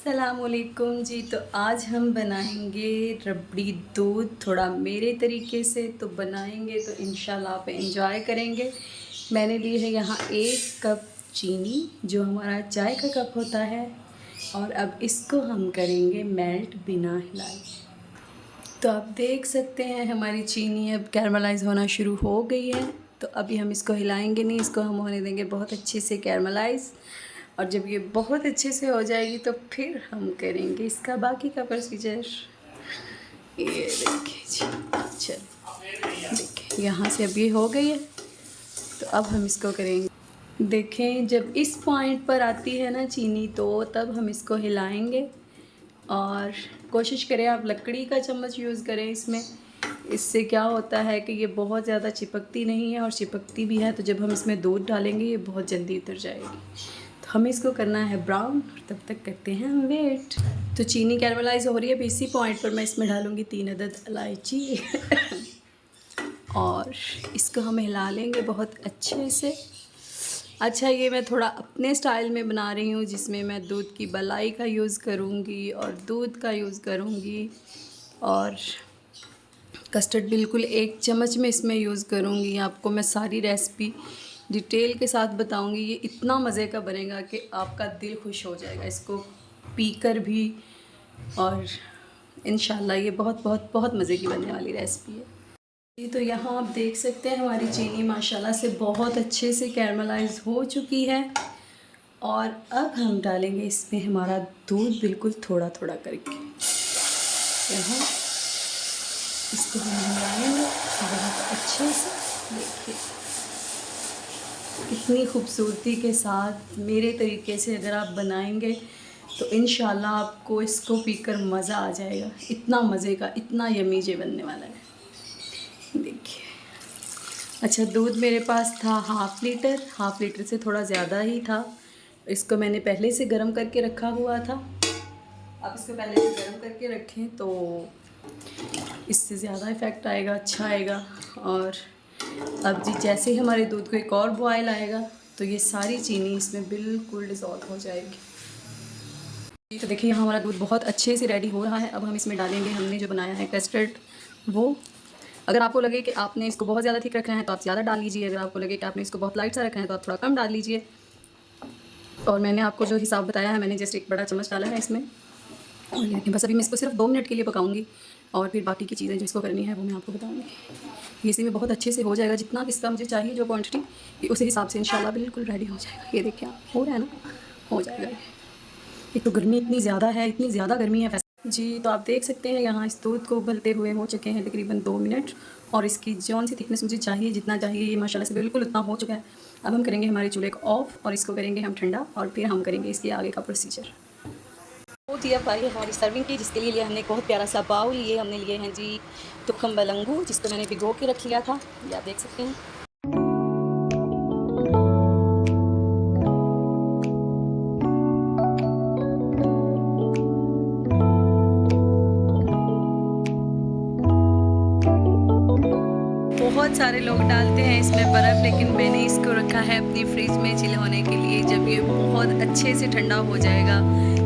अस्सलामुअलैकुम जी। तो आज हम बनाएंगे रबड़ी दूध, थोड़ा मेरे तरीके से तो बनाएंगे, तो इंशाल्लाह आप एंजॉय करेंगे। मैंने ली है यहाँ 1 कप चीनी, जो हमारा चाय का कप होता है, और अब इसको हम करेंगे मेल्ट बिना हिलाए। तो आप देख सकते हैं हमारी चीनी अब कैरमलाइज़ होना शुरू हो गई है। तो अभी हम इसको हिलाएंगे नहीं, इसको हम होने देंगे बहुत अच्छे से कैरमलाइज़। और जब ये बहुत अच्छे से हो जाएगी तो फिर हम करेंगे इसका बाकी का प्रोसीजर। ये देखिए जी, चलो देखिए यहाँ से अब ये हो गई है। तो अब हम इसको करेंगे, देखें जब इस पॉइंट पर आती है ना चीनी, तो तब हम इसको हिलाएंगे। और कोशिश करें आप लकड़ी का चम्मच यूज़ करें इसमें। इससे क्या होता है कि ये बहुत ज़्यादा चिपकती नहीं है, और चिपकती भी है तो जब हम इसमें दूध डालेंगे ये बहुत जल्दी उतर जाएगी। तो हमें इसको करना है ब्राउन, तब तक करते हैं हम वेट। तो चीनी कैरमलाइज़ हो रही है, अब इसी पॉइंट पर मैं इसमें डालूँगी 3 अदद इलायची और इसको हम हिला लेंगे बहुत अच्छे से। अच्छा, ये मैं थोड़ा अपने स्टाइल में बना रही हूँ, जिसमें मैं दूध की मलाई का यूज़ करूँगी और दूध का यूज़ करूँगी, और कस्टर्ड बिल्कुल 1 चम्मच में इसमें यूज़ करूँगी। आपको मैं सारी रेसिपी डिटेल के साथ बताऊँगी। ये इतना मज़े का बनेगा कि आपका दिल खुश हो जाएगा इसको पीकर भी, और इंशाल्लाह ये बहुत बहुत बहुत मज़े की बनने वाली रेसिपी है। तो यहाँ आप देख सकते हैं हमारी चीनी माशाल्लाह से बहुत अच्छे से कैरमलाइज़ हो चुकी है। और अब हम डालेंगे इसमें हमारा दूध, बिल्कुल थोड़ा थोड़ा करके। यहाँ इसको हम मिलाएंगे बहुत अच्छे से। देखिए कितनी खूबसूरती के साथ मेरे तरीके से अगर आप बनाएंगे तो इंशाल्लाह आपको इसको पीकर मज़ा आ जाएगा। इतना मज़े का, इतना यमी बनने वाला है। देखिए, अच्छा दूध मेरे पास था हाफ़ लीटर से थोड़ा ज़्यादा ही था। इसको मैंने पहले से गर्म करके रखा हुआ था। आप इसको पहले से गर्म करके रखें तो इससे ज़्यादा इफ़ेक्ट आएगा, अच्छा आएगा। और अब जी जैसे ही हमारे दूध को एक और बॉयल आएगा तो ये सारी चीनी इसमें बिल्कुल डिसॉल्व हो जाएगी। तो देखिए यहाँ हमारा दूध बहुत अच्छे से रेडी हो रहा है। अब हम इसमें डालेंगे हमने जो बनाया है कस्टर्ड, वो। अगर आपको लगे कि आपने इसको बहुत ज़्यादा थिक रखना है तो आप ज़्यादा डाल लीजिए। अगर आपको लगे कि आपने इसको बहुत लाइट सा रखना है तो आप थोड़ा कम डाल लीजिए। और मैंने आपको जो हिसाब बताया है, मैंने जस्ट 1 बड़ा चम्मच डाला है इसमें। और ये बस अभी मैं इसको सिर्फ 2 मिनट के लिए पकाऊंगी, और फिर बाकी की चीज़ें जो इसको करनी है वो मैं आपको बताऊंगी। ये इसी में बहुत अच्छे से हो जाएगा। जितना इसका मुझे चाहिए जो क्वांटिटी, उसी हिसाब से इंशाल्लाह बिल्कुल रेडी हो जाएगा। ये देखिए आप, हो रहा है ना, हो जाएगा। एक तो गर्मी इतनी ज़्यादा है, इतनी ज़्यादा गर्मी है जी। तो आप देख सकते हैं यहाँ इस दूध को उबलते हुए हो चुके हैं तकरीबन 2 मिनट, और इसकी जौन सी थिकनेस मुझे चाहिए, जितना चाहिए, ये माशाल्लाह से बिल्कुल उतना हो चुका है। अब हम करेंगे हमारे चूल्हे को ऑफ़, और इसको करेंगे हम ठंडा, और फिर हम करेंगे इसके आगे का प्रोसीजर। बहुत ही अब आई है हमारी सर्विंग की, जिसके लिए हमने एक बहुत प्यारा सा बाउल लिए हमने लिए हैं जी तुखम बलंगू, जिसको मैंने भिगो के रख लिया था। ये आप देख सकते हैं। बहुत सारे लोग डालते हैं इसमें बर्फ़, लेकिन मैंने इसको रखा है अपनी फ्रिज में चिल होने के लिए। जब ये बहुत अच्छे से ठंडा हो जाएगा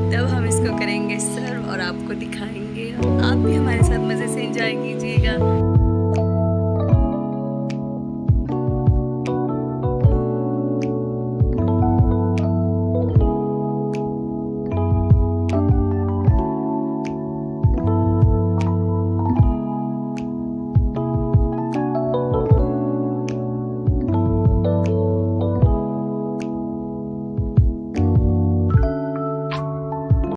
तब हम इसको करेंगे सर्व और आपको दिखाएंगे। आप भी हमारे साथ मज़े से एंजॉय कीजिएगा।